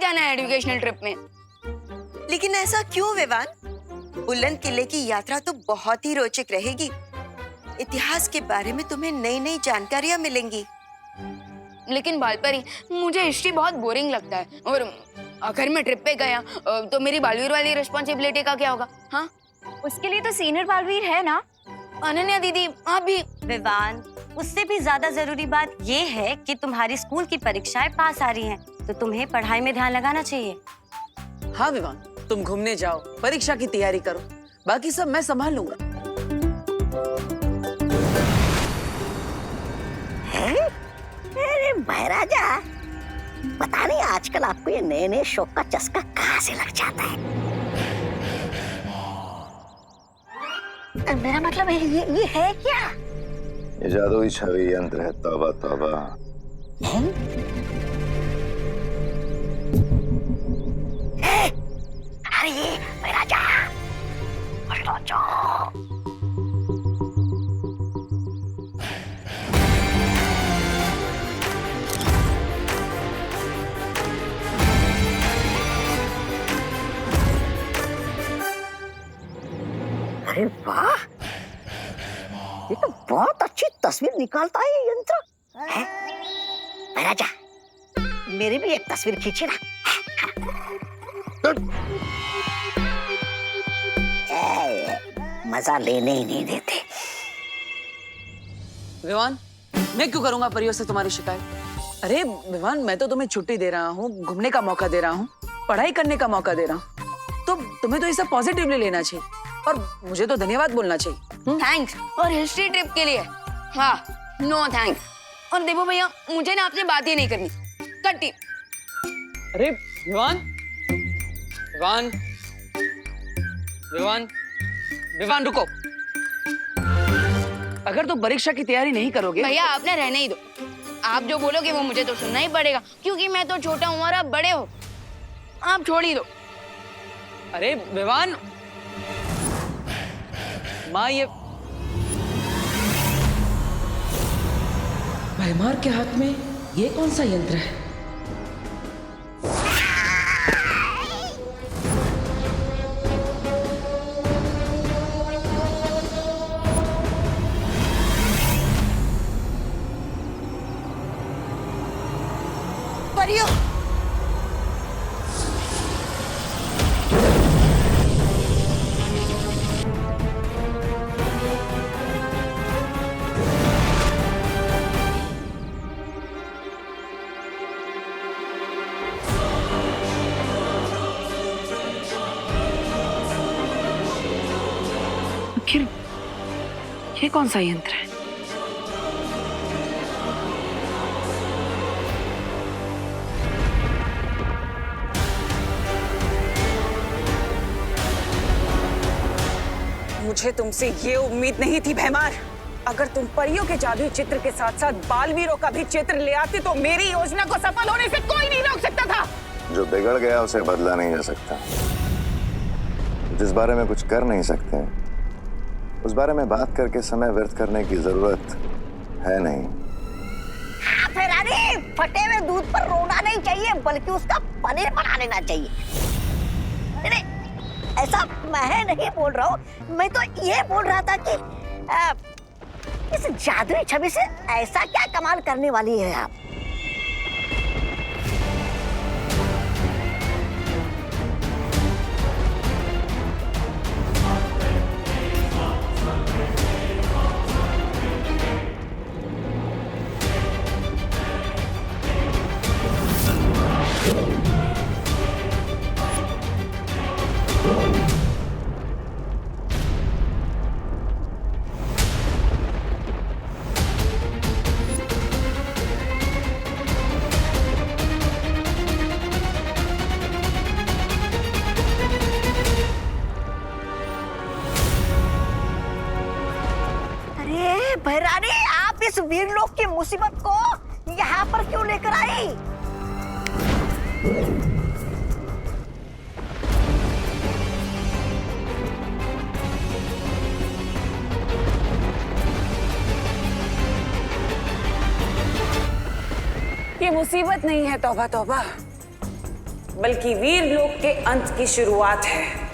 जाना है educational trip में। लेकिन ऐसा क्यों विवान? बुलंद किले की यात्रा तो बहुत ही रोचक रहेगी। इतिहास के बारे में तुम्हें नई नई जानकारियां मिलेंगी। लेकिन बालपरी, मुझे हिस्ट्री बहुत बोरिंग लगता है, और अगर मैं ट्रिप पे गया तो मेरी बालवीर वाली रिस्पॉन्सिबिलिटी का क्या होगा? हाँ, उसके लिए तो सीनियर बालवीर है ना। अनन्या दीदी, आप भी। विवान, उससे भी ज्यादा जरूरी बात ये है कि तुम्हारी स्कूल की परीक्षाएं पास आ रही हैं, तो तुम्हें पढ़ाई में ध्यान लगाना चाहिए। हाँ विवान, तुम घूमने जाओ, परीक्षा की तैयारी करो, बाकी सब मैं संभाल लूंगा। अरे महाराजा, पता नहीं आजकल आपको ये नए नए शौक का चस्का कहाँ से लग जाता है। मेरा मतलब ये है क्या? ये जादुई छवि यंत्र है। तौबा तौबा। अरे ये महाराजा, अरे वाह, ये तो बहुत अच्छी तस्वीर निकालता है ये यंत्र। हैं? महाराजा, मेरी भी एक तस्वीर खींची ना। मजा लेने ही नहीं देते। विवान, मैं क्यों करूंगा परियों से तुम्हारी शिकायत? अरे विवान, मैं तो तुम्हें छुट्टी दे रहा हूँ, घूमने का मौका दे रहा हूँ, पढ़ाई करने का मौका दे रहा हूँ, तो तुम्हें तो ये सब पॉजिटिवली लेना चाहिए और मुझे तो धन्यवाद बोलना चाहिए। थैंक्स। और हिस्ट्री ट्रिप के लिए हाँ, नो थैंक्स। और देखो भैया, मुझे ना आपसे बात ही नहीं करनी, कट्टी। अरे विवान, विवान, विवान, विवान रुको। अगर तुम परीक्षा की तैयारी नहीं करोगे भैया, आपने रहने ही दो। आप जो बोलोगे वो मुझे तो सुनना ही पड़ेगा, क्योंकि मैं तो छोटा हूँ और आप बड़े हो। आप छोड़ ही दो। अरे विवान, माँ ये भैमार के हाथ में ये कौन सा यंत्र है? परियो, आखिर ये कौन सा यंत्र है? मुझे तुमसे ये उम्मीद नहीं थी भैमार। अगर तुम परियों के जादुई चित्र के साथ साथ बालवीरों का भी चित्र ले आते तो मेरी योजना को सफल होने से कोई नहीं रोक सकता था। जो बिगड़ गया उसे बदला नहीं जा सकता। जिस बारे में कुछ कर नहीं सकते उस बारे में बात करके समय व्यर्थ करने की जरूरत है नहीं। फिर अरे फटे हुए दूध पर रोना नहीं चाहिए, बल्कि उसका पनीर बना लेना चाहिए। नहीं, ऐसा मैं नहीं बोल रहा हूँ, मैं तो ये बोल रहा था कि इस जादुई छवि से ऐसा क्या कमाल करने वाली है आप? भैरानी, आप इस वीरलोक की मुसीबत को यहाँ पर क्यों लेकर आई? ये मुसीबत नहीं है, तौबा तौबा, बल्कि वीर लोक के अंत की शुरुआत है।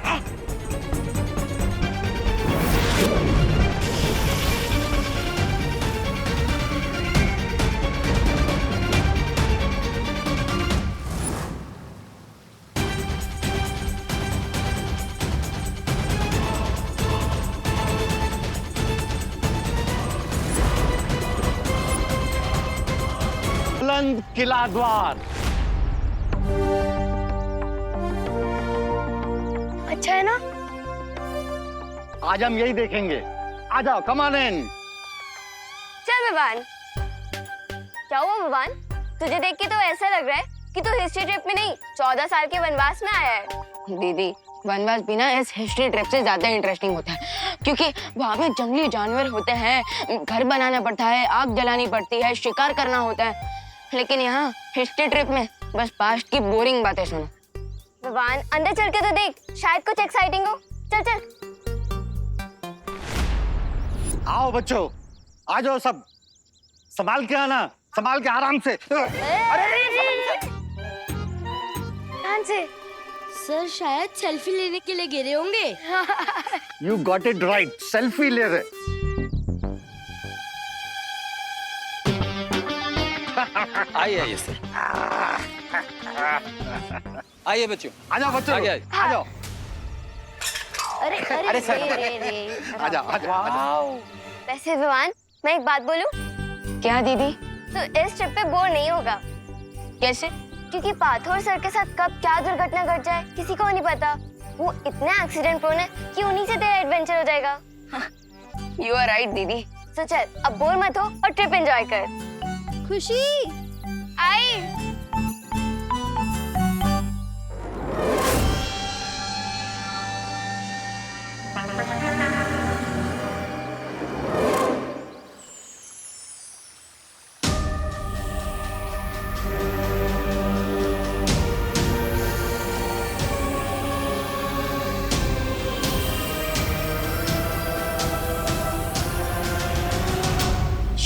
बुलंद किला द्वार। अच्छा है ना? आज हम यही देखेंगे। आ जाओ, कम ऑन इन। चल विवान। क्या हुआ विवान? तुझे देख के तो ऐसा लग रहा है कि तू हिस्ट्री ट्रिप में नहीं 14 साल के वनवास में आया है। दीदी वनवास भी ना इस हिस्ट्री ट्रिप से ज्यादा इंटरेस्टिंग होता है, क्योंकि वहाँ पे जंगली जानवर होते हैं, घर बनाना पड़ता है, आग जलानी पड़ती है, शिकार करना होता है। लेकिन यहाँ हिस्ट्री ट्रिप में बस पास्ट की बोरिंग बातें सुनो। विवान अंदर चल के तो देख, शायद कुछ एक्साइटिंग हो। चल चल। आओ बच्चों, आ जाओ सब। संभाल के आना, संभाल के आराम से। ध्यान से। सर शायद सेल्फी लेने के लिए गिरे होंगे। You got it right, selfie ले रहे। आइए आइए सर, आइए बच्चों, आ जाओ बच्चों, आगे, आगे। आ जाओ। अरे अरे सर, आ जाओ, आ जाओ। वैसे विवान मैं एक बात बोलूं? क्या दीदी? तो इस ट्रिप पे बोर नहीं होगा। कैसे? क्योंकि पाथोर सर के साथ कब क्या दुर्घटना घट जाए किसी को नहीं पता। वो इतना एक्सीडेंट प्रोन है कि उन्हीं से तेरा एडवेंचर हो जाएगा। यू आर राइट दीदी। तो चल अब बोर मत हो और ट्रिप एंजॉय कर। खुशी आई।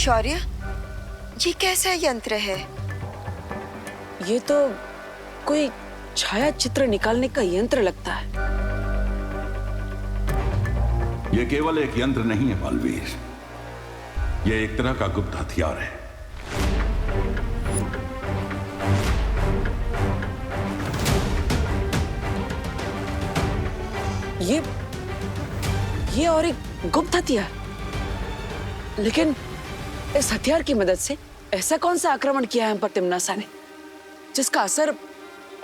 शौर्य, ये कैसा यंत्र है? ये तो कोई छाया चित्र निकालने का यंत्र लगता है। ये केवल एक यंत्र नहीं है बालवीर, ये एक तरह का गुप्त हथियार है। ये और एक गुप्त हथियार। लेकिन इस हथियार की मदद से ऐसा कौन सा आक्रमण किया है हम पर तिम्नासा ने, जिसका असर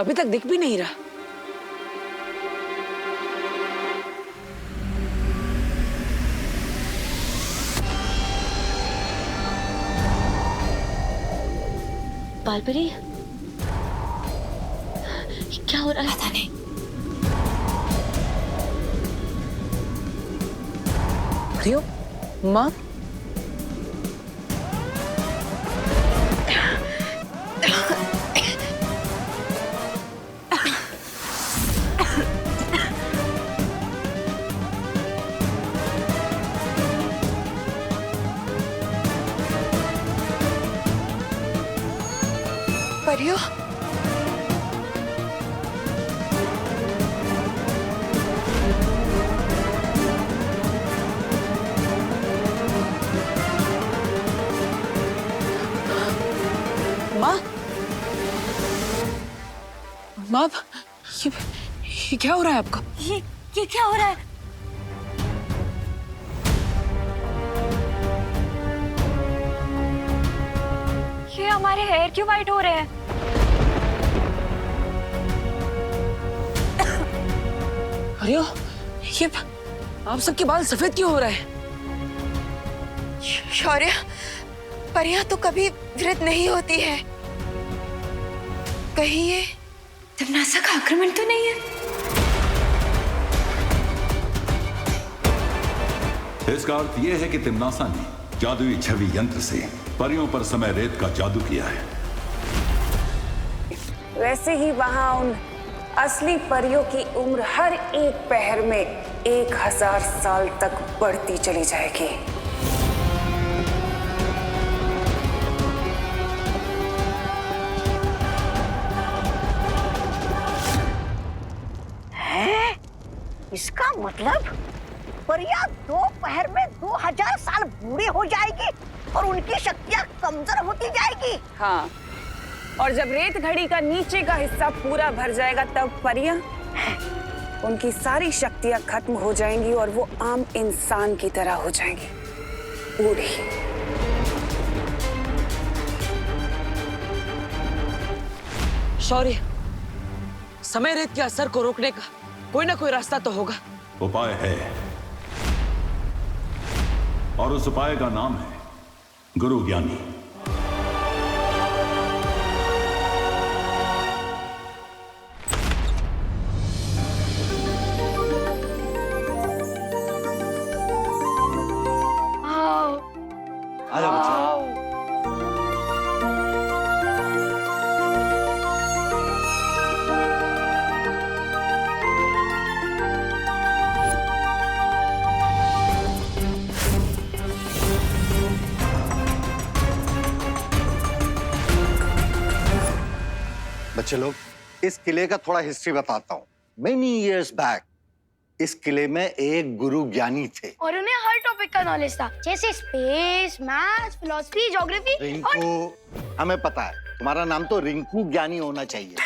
अभी तक दिख भी नहीं रहा? बालपरी, क्या हो रहा है? पता नहीं। प्रियो, माँ, परियो, माँ, माँ, ये क्या हो रहा है आपको? ये क्या हो रहा है? ये हमारे हेयर क्यों वाइट हो रहे हैं? अरे ये आप सबके बाल सफेद क्यों हो रहे हैं? शौर्य, परियां तो कभी वृद्ध नहीं होती है। कहीं ये तिम्नासा का आक्रमण तो नहीं है? इसका अर्थ यह है कि तिम्नासा ने जादुई छवि यंत्र से परियों पर समय रेत का जादू किया है। वैसे ही वहाँ उन असली परियों की उम्र हर एक पहर में 1000 साल तक बढ़ती चली जाएगी। इसका मतलब परियां दोपहर में 2000 साल बूढ़ी हो जाएगी और उनकी शक्तियां कमजोर होती जाएगी। हाँ, और जब रेत घड़ी का नीचे का हिस्सा पूरा भर जाएगा तब परियां उनकी सारी शक्तियां खत्म हो जाएंगी और वो आम इंसान की तरह हो जाएंगी, बूढ़ी। शौर्य, समय रेत के असर को रोकने का कोई ना कोई रास्ता तो होगा। उपाय है, और उस उपाय का नाम है गुरु ज्ञानी। आ जाओ बच्चों। बच्चे लोग, इस किले का थोड़ा हिस्ट्री बताता हूँ। मेनी इयर्स बैक इस किले में एक गुरु ज्ञानी थे और उन्हें हर टॉपिक का नॉलेज था, जैसे space, maths, philosophy, geography. Rinku, हमें पता है तुम्हारा नाम तो रिंकू ज्ञानी होना चाहिए,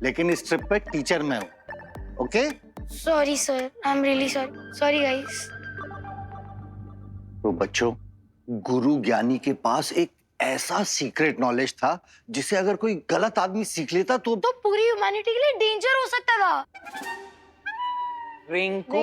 लेकिन इस ट्रिप पे टीचर मैं हूँ। Okay? Sorry sir, I am really sorry. Sorry guys. तो बच्चों, गुरु ज्ञानी के पास एक ऐसा सीक्रेट नॉलेज था जिसे अगर कोई गलत आदमी सीख लेता तो पूरी ह्यूमैनिटी के लिए डेंजर हो सकता था। Rinku,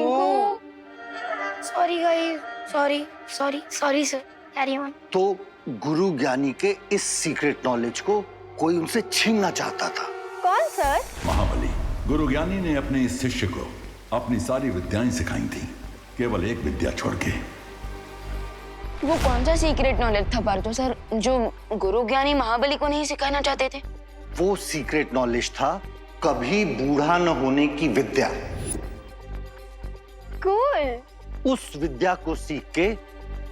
sorry guys, sorry sorry sorry sir, carry on. तो गुरु ज्ञानी के इस सीक्रेट नॉलेज को कोई उनसे छीनना चाहता था। कौन सर? महाबली। गुरु ज्ञानी ने अपने इस शिष्य को अपनी सारी विद्याएं सिखाई थी, केवल एक विद्या छोड़ के। वो कौन सा सीक्रेट नॉलेज था पार्थो सर जो गुरु ज्ञानी महाबली को नहीं सिखाना चाहते थे? वो सीक्रेट नॉलेज था कभी बूढ़ा न होने की विद्या। कूल। उस विद्या को सीख के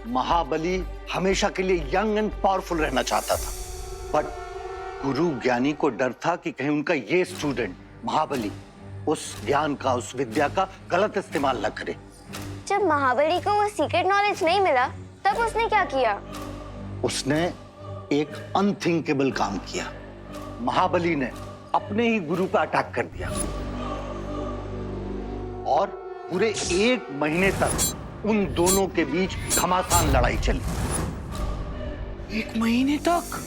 महाबली हमेशा के लिए यंग एंड पावरफुल रहना चाहता था, बट गुरु ज्ञानी को डर था कि कहीं उनका ये स्टूडेंट महाबली उस ज्ञान का, उस विद्या का गलत इस्तेमाल न करे। जब महाबली को वो सीक्रेट नॉलेज नहीं मिला तब उसने क्या किया? उसने एक अनथिंकेबल काम किया। महाबली ने अपने ही गुरु पर अटैक कर दिया और पूरे 1 महीने तक उन दोनों के बीच घमासान लड़ाई चली। 1 महीने तक?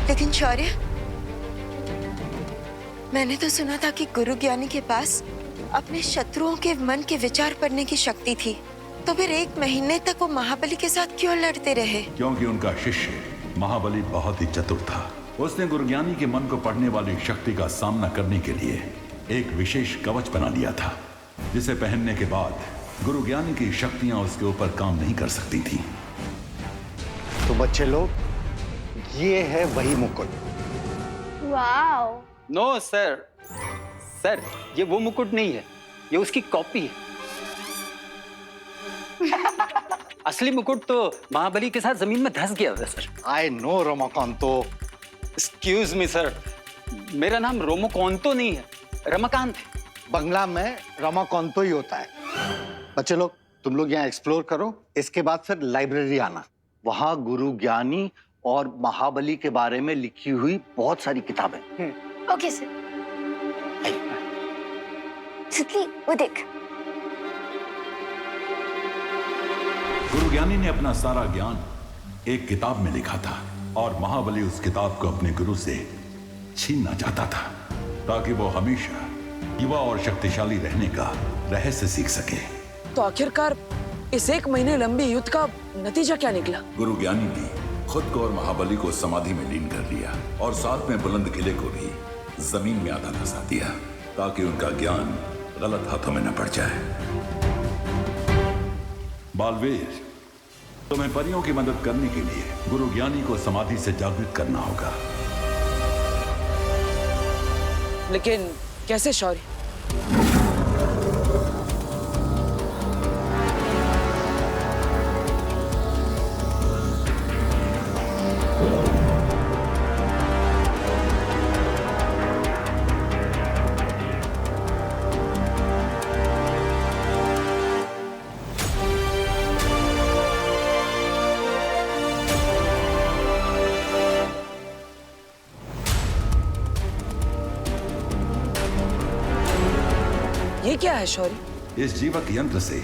लेकिन शौर्य, मैंने तो सुना था कि गुरु ज्ञानी के पास अपने शत्रुओं के मन के विचार पढ़ने की शक्ति थी, तो फिर 1 महीने तक वो महाबली के साथ क्यों लड़ते रहे? क्योंकि उनका शिष्य महाबली बहुत ही चतुर था। उसने गुरुज्ञानी के मन को पढ़ने वाली शक्ति का सामना करने के लिए एक विशेष कवच बना लिया था, जिसे पहनने के बाद गुरुज्ञानी की शक्तियां उसके ऊपर काम नहीं कर सकती थी। तो बच्चे लोग, ये है वही मुकुट। वाओ। नो सर, सर ये वो मुकुट नहीं है, ये उसकी कॉपी है। असली मुकुट तो महाबली के साथ जमीन में धंस गया था sir. I know Ramakanto. Excuse me sir, मेरा नाम रोमोकांतो नहीं है, रमाकांत है। बंगला में रमाकांतो ही होता है। बच्चे लोग, तुम लोग यहाँ एक्सप्लोर करो, इसके बाद फिर लाइब्रेरी आना। वहाँ गुरु ज्ञानी और महाबली के बारे में लिखी हुई बहुत सारी किताबें। Okay sir. तितली, वो देख। गुरुज्ञानी ने अपना सारा ज्ञान एक किताब में लिखा था और महाबली उस किताब को अपने गुरु से छीनना चाहता था, ताकि वो हमेशा युवा और शक्तिशाली रहने का रहस्य सीख सके। तो आखिरकार इस 1 महीने लंबी युद्ध का नतीजा क्या निकला? गुरुज्ञानी ने खुद को और महाबली को समाधि में लीन कर लिया और साथ में बुलंद किले को भी जमीन में आधा धंसा दिया, ताकि उनका ज्ञान गलत हाथों में न पड़ जाए। बालवीर, तुम्हें परियों की मदद करने के लिए गुरु ज्ञानी को समाधि से जागृत करना होगा। लेकिन कैसे शौर्य? ये क्या है शौर्य? इस जीवक यंत्र से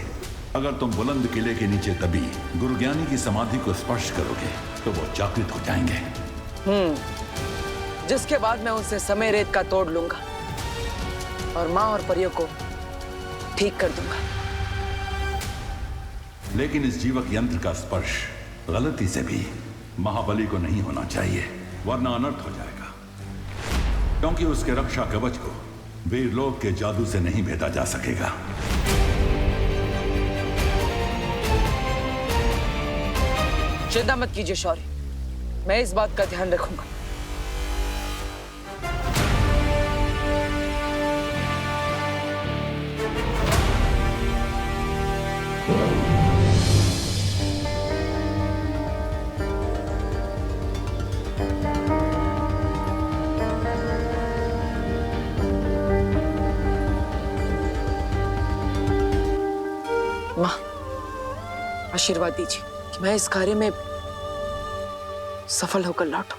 अगर तुम बुलंद किले के नीचे दबी गुरु ज्ञानी की समाधि को स्पर्श करोगे तो वो जागृत हो जाएंगे। जिसके बाद मैं उनसे समय रेत का तोड़ लूंगा और माँ और परियों को ठीक कर दूंगा। लेकिन इस जीवक यंत्र का स्पर्श गलती से भी महाबली को नहीं होना चाहिए, वरना अनर्थ हो जाएगा, क्योंकि उसके रक्षा कवच को वीरलोक के जादू से नहीं भेदा जा सकेगा। चिंता मत कीजिए शौर्य, मैं इस बात का ध्यान रखूंगा। माँ, आशीर्वाद दीजिए कि मैं इस कार्य में सफल होकर लौटूं।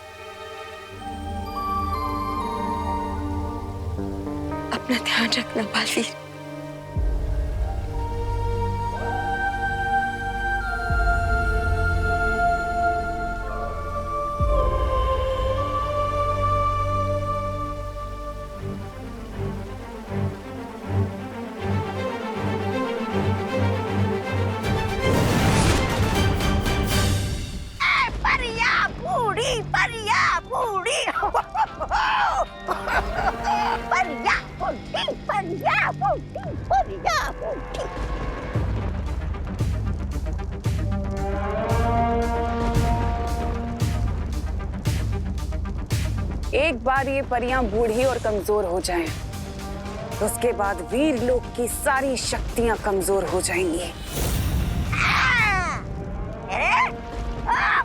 अपना ध्यान रखना बालवीर। एक बार ये परियां बूढ़ी और कमजोर हो जाएं, उसके बाद वीर लोक की सारी शक्तियां कमजोर हो जाएंगी।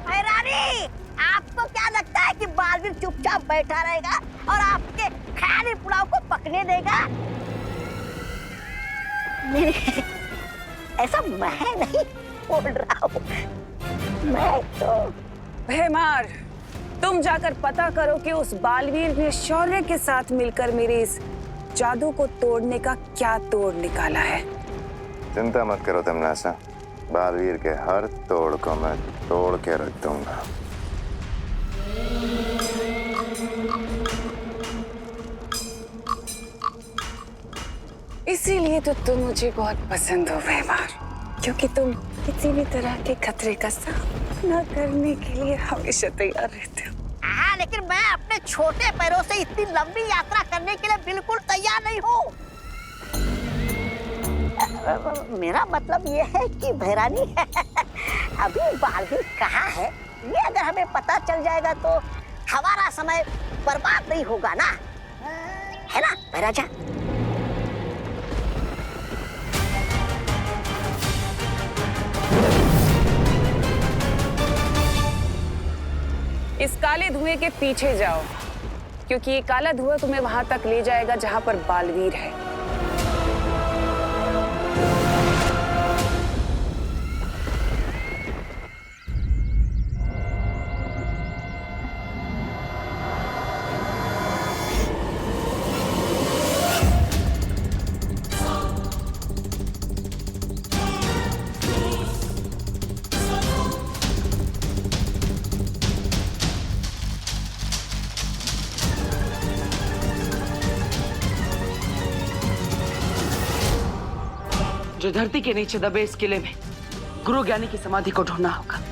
भैरानी, आपको क्या लगता है कि बालवीर चुपचाप बैठा रहेगा और आपके ख्याली पुलाव को पकने देगा? नहीं, ऐसा मैं नहीं बोल रहा हूँ। मैं तो भैमार, तुम जाकर पता करो कि उस बालवीर ने शौर्य के साथ मिलकर मेरे इस जादू को तोड़ने का क्या तोड़ निकाला है। चिंता मत करो तमन्नासा, बालवीर के हर तोड़ को मैं तोड़ के रख दूंगा। इसीलिए तो तुम मुझे बहुत पसंद हो भैमार, क्योंकि तुम किसी भी तरह के खतरे का सामना करने के लिए हमेशा तैयार रहते हो। हाँ, लेकिन मैं अपने छोटे पैरों से इतनी लंबी यात्रा करने के लिए बिल्कुल तैयार नहीं हूँ। मेरा मतलब ये है कि भैरानी अभी बालवीर कहाँ है, ये अगर हमें पता चल जाएगा तो हमारा समय बर्बाद नहीं होगा ना, है ना भैराजा? इस काले धुएं के पीछे जाओ, क्योंकि ये काला धुआं तुम्हें वहां तक ले जाएगा जहां पर बालवीर है। जो धरती के नीचे दबे इस किले में गुरु ज्ञानी की समाधि को ढूंढना होगा।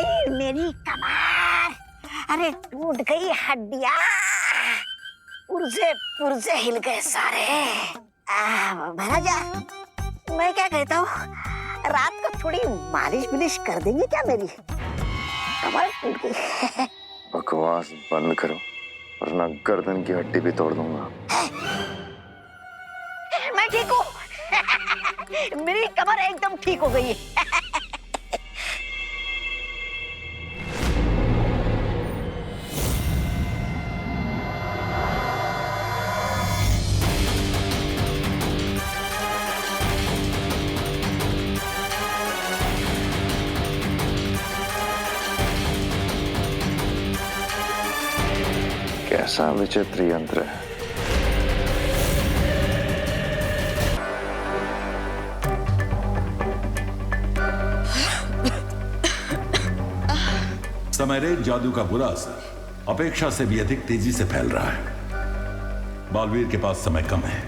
गई मेरी कमर, अरे टूट गई हड्डियां, पुर्जे हिल गए सारे। महाराजा, मैं क्या कहता हूँ, रात को थोड़ी मालिश बिलिश कर देंगे क्या मेरी? कमर टूट गई। बकवास बंद करो वरना गर्दन की हड्डी भी तोड़ दूंगा। मैं ठीक हूँ। मेरी कमर एकदम ठीक हो गई है। कैसा विचित्र यंत्र है। समयरेत जादू का बुरा असर अपेक्षा से भी अधिक तेजी से फैल रहा है। बालवीर के पास समय कम है,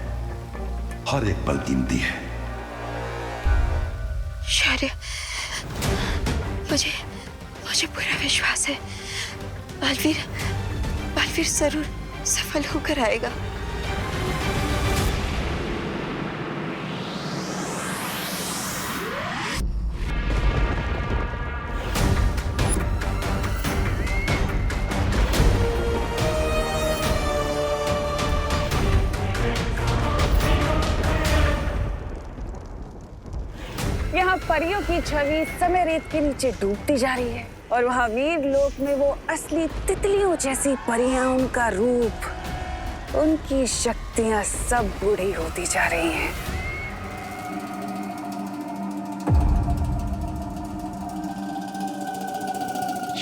हर एक पल कीमती है। शौर्य, मुझे पूरा विश्वास है बालवीर जरूर सफल होकर आएगा। यहाँ परियों की छवि समय रेत के नीचे डूबती जा रही है और वहाँ वीर लोक में वो असली तितलियों जैसी परियां, उनका रूप, उनकी शक्तियां सब बूढ़ी होती जा रही हैं।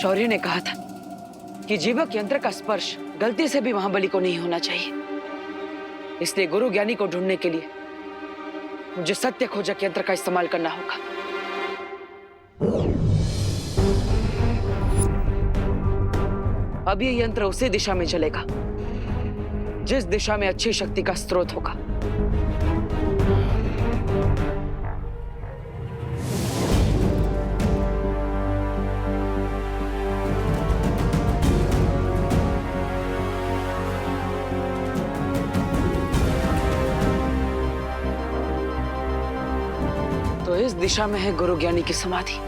शौर्य ने कहा था कि जीवक यंत्र का स्पर्श गलती से भी महाबली को नहीं होना चाहिए, इसलिए गुरु ज्ञानी को ढूंढने के लिए मुझे सत्य खोजक यंत्र का इस्तेमाल करना होगा। अब ये यंत्र उसी दिशा में चलेगा जिस दिशा में अच्छी शक्ति का स्रोत होगा। तो इस दिशा में है गुरु ज्ञानी की समाधि।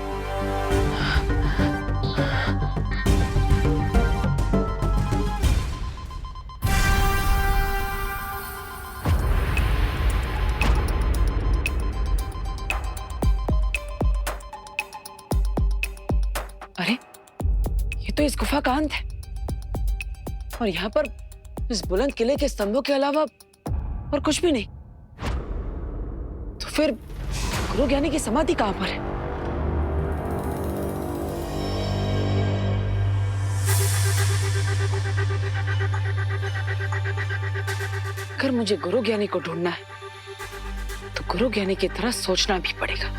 अरे, ये तो इस गुफा का अंत है और यहाँ पर इस बुलंद किले के स्तंभों के अलावा और कुछ भी नहीं। तो फिर गुरु ज्ञानी की समाधि कहाँ पर है? अगर मुझे गुरु ज्ञानी को ढूंढना है तो गुरु ज्ञानी की तरह सोचना भी पड़ेगा।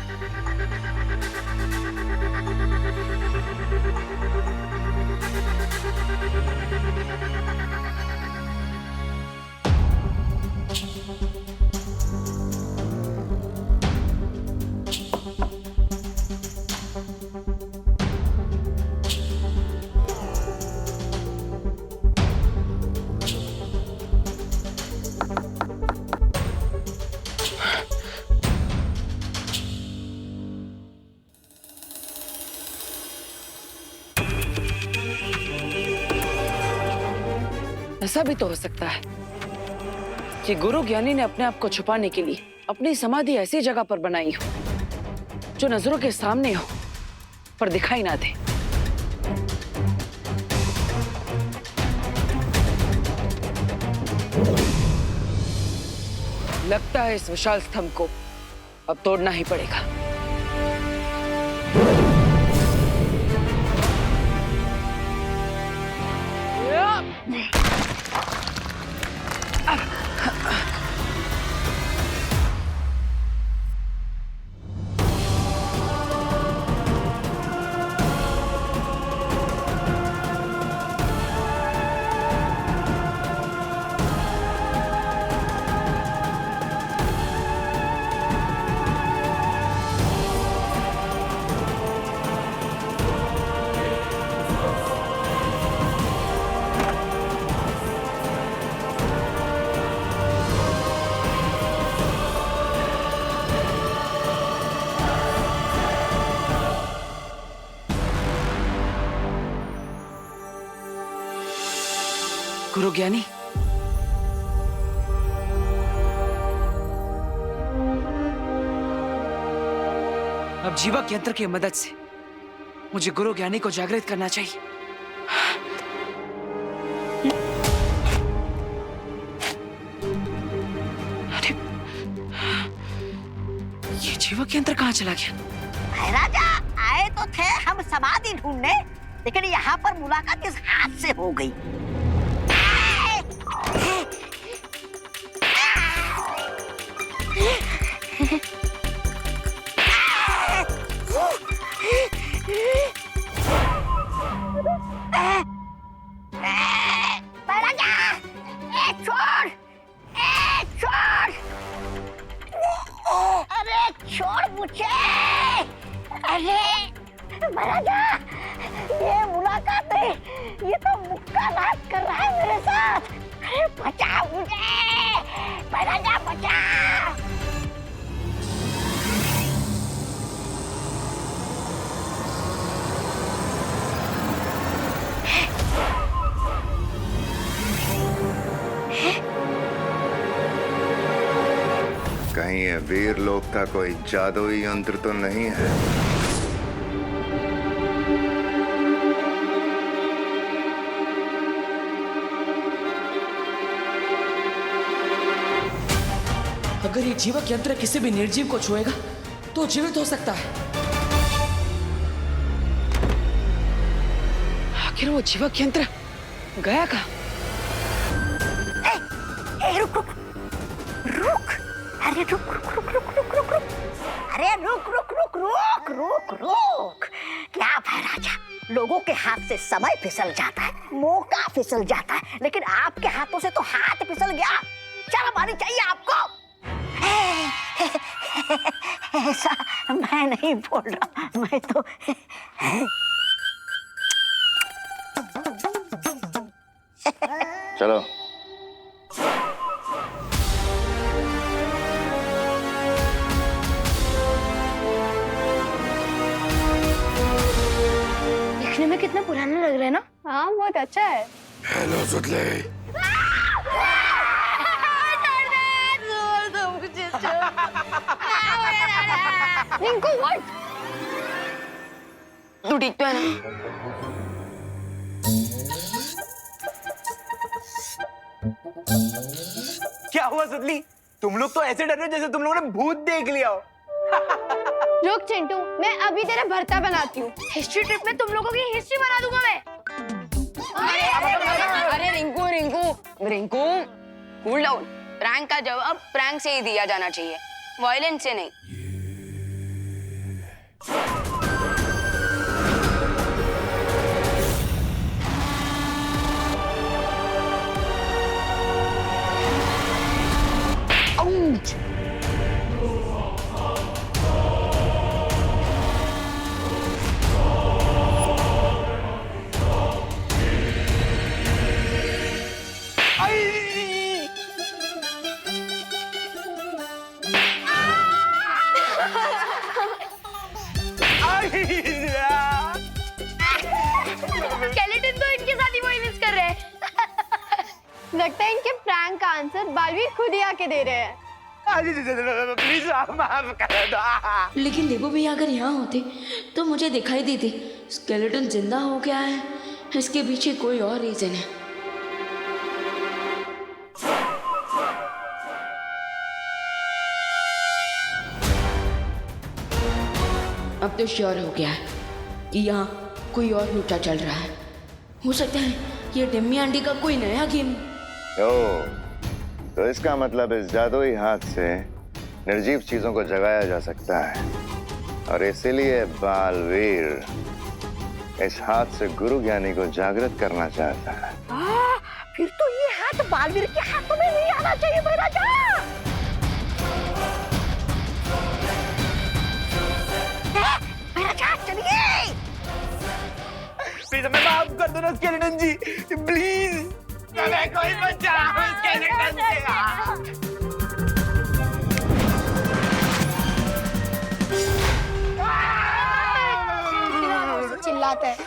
ऐसा भी तो हो सकता है कि गुरु ज्ञानी ने अपने आप को छुपाने के लिए अपनी समाधि ऐसी जगह पर बनाई हो जो नजरों के सामने हो पर दिखाई ना दे। लगता है इस विशाल स्तंभ को अब तोड़ना ही पड़ेगा। गुरु ज्ञानी, अब जीवक यंत्र की मदद से मुझे गुरु ज्ञानी को जागृत करना चाहिए। अरे, ये जीवक यंत्र कहाँ चला गया? राजा आए तो थे हम समाधि ढूंढने, लेकिन यहाँ पर मुलाकात इस हाथ से हो गई। छोड़, छोड़, अरे छोड़ मुझे। अरे महाराजा, ये मुलाकात नहीं, ये तो मुक्का नाच कर रहा है मेरे साथ। अरे बचा मुझे महाराजा, बचा। कहीं ये वीर लोक का कोई जादुई यंत्र तो नहीं है? अगर ये जीवक यंत्र किसी भी निर्जीव को छुएगा तो जीवित हो सकता है। आखिर वो जीवक यंत्र गया कहाँ? रुक रुक रुक, अरे रुक रुक रुक रुक रुक रुक रुक, अरे रुक रुक रुक रुक रुक रुक। क्या है राजा, लोगों के हाथ से समय फिसल जाता है, मौका फिसल जाता है, लेकिन आपके हाथों से तो हाथ फिसल गया। शर्म आनी चाहिए आपको। ऐसा मैं नहीं बोल रहा, मैं तो चलो। देखने में कितना पुराना लग रहा है ना? हाँ बहुत अच्छा है। हेलो सुतले। रिंकू व्हाट? तू ठीक तो है ना? क्या हुआ सुतली? तुम लोग तो ऐसे डर रहे हो जैसे तुम लोगों ने भूत देख लिया हो। रुक चिंटू, मैं अभी तेरा भरता बनाती हूँ। हिस्ट्री ट्रिप में तुम लोगों की हिस्ट्री बना दूंगा मैं। अरे Rinku Rinku Rinku, cool down. Prank का जवाब प्रैंक से ही दिया जाना चाहिए, वायलेंस से नहीं। स्केलेटन तो इनके साथ ही वायलेंस कर रहे हैं। लगता है इनके प्रैंक का आंसर बालवीर खुद ही आके दे रहे हैं। प्लीज माफ कर दो। लेकिन देवो भैया अगर यहाँ होते तो मुझे दिखाई देती। स्केलेटन जिंदा हो गया है, इसके पीछे कोई और रीजन है। अब तो श्योर हो गया है कि यहाँ कोई और लूटा चल रहा है। हो सकता है ये डिम्मी आंटी का कोई नया गेम। तो इसका मतलब इस जादुई हाथ से निर्जीव चीजों को जगाया जा सकता है, और इसीलिए बालवीर इस हाथ से गुरु ज्ञानी को जागृत करना चाहता है। फिर तो ये हाथ बालवीर के हाथों में नहीं आना चाहिए महाराजा। महाराजा चलिए। प्लीज हमें माफ कर दो ना स्केलेटन जी, प्लीज हमें कोई बचाओ स्केलेटन से। चिल्लाता है।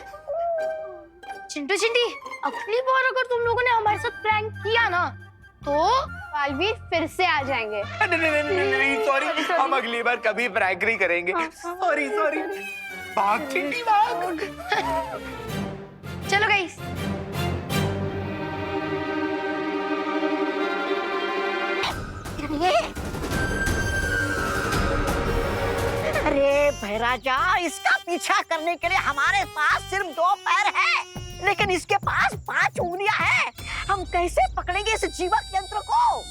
चिंटू चिंटी अगली बार अगर तुम लोगों ने हमारे साथ प्रैंक किया ना तो बालवीर फिर से आ जाएंगे। नहीं सॉरी, हम अगली बार कभी प्रैंक नहीं करेंगे। Sorry sorry. भाग चिंटी भाग। चलो गाइस। अरे भैराजा, इसका पीछा करने के लिए हमारे पास सिर्फ 2 पैर है, लेकिन इसके पास 5 उंगलियां हैं। हम कैसे पकड़ेंगे इस जीवक यंत्र को?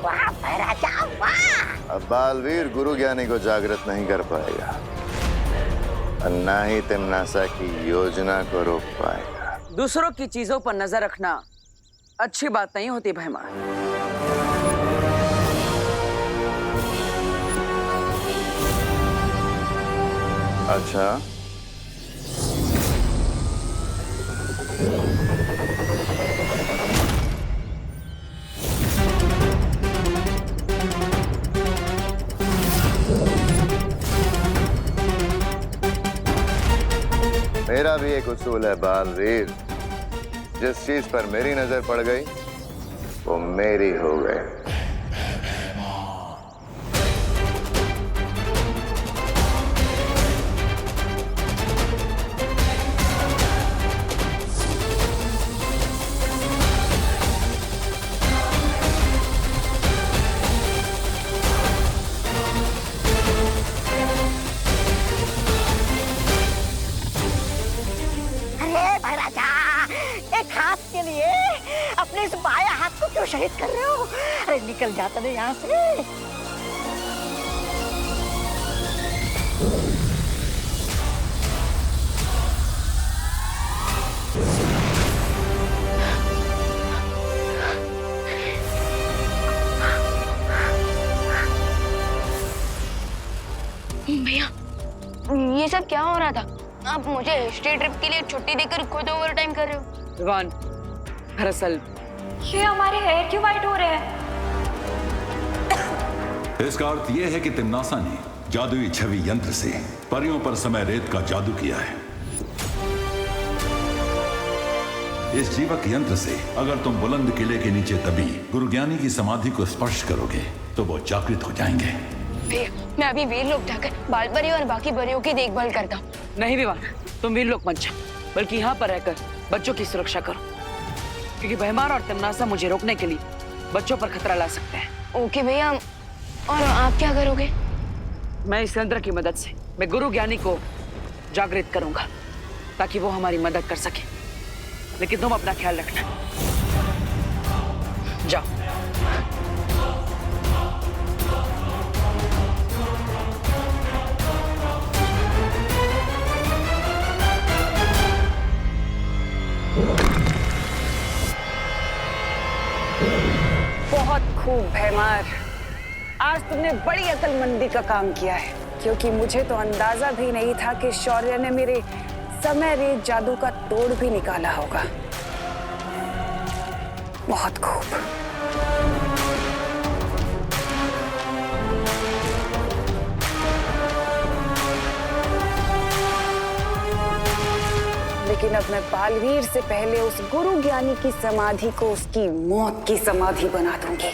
वाह भैराजा वाह। अब बालवीर गुरु ज्ञानी को जागृत नहीं कर पाएगा और ना ही तिम्नासा की योजना को रोक पाएगा। दूसरों की चीजों पर नजर रखना अच्छी बात नहीं होती भैमा। अच्छा, मेरा भी एक उसूल है बालवीर, जिस चीज पर मेरी नजर पड़ गई वो मेरी हो गई। अपने इस बाया हाथ को क्यों शहीद कर रहे हो? अरे निकल जाता नहीं यहाँ से। भैया, ये सब क्या हो रहा था? आप मुझे हिस्ट्री ट्रिप के लिए छुट्टी देकर खुद ओवर टाइम कर रहे हो। विवान, दरअसल ये हमारे हेयर क्यों वाइट हो रहे हैं? इसका अर्थ यह है कि तिम्नासा ने जादुई छवि यंत्र से परियों पर समय रेत का जादू किया है। इस जीवक यंत्र से अगर तुम बुलंद किले के नीचे दबी गुरु ज्ञानी की समाधि को स्पर्श करोगे तो वो जागृत हो जाएंगे। भैया, मैं अभी वीरलोक जाकर बालपरी और बाकी परियों की देखभाल करता हूँ। नहीं विवान, तुम वीरलोक मत जाओ, बल्कि यहाँ पर रहकर बच्चों की सुरक्षा करो, क्योंकि भैमार और तिम्नासा मुझे रोकने के लिए बच्चों पर खतरा ला सकते हैं। ओके भैया, और आप क्या करोगे? मैं इस यंत्र की मदद से मैं गुरु ज्ञानी को जागृत करूंगा ताकि वो हमारी मदद कर सके, लेकिन तुम अपना ख्याल रखना। जाओ। बहुत खूब भैमार, आज तुमने बड़ी अक्लमंदी का काम किया है, क्योंकि मुझे तो अंदाजा भी नहीं था कि शौर्य ने मेरे समय रेत जादू का तोड़ भी निकाला होगा। बहुत खूब। लेकिन अब मैं बालवीर से पहले उस गुरु ज्ञानी की समाधि को उसकी मौत की समाधि बना दूंगी।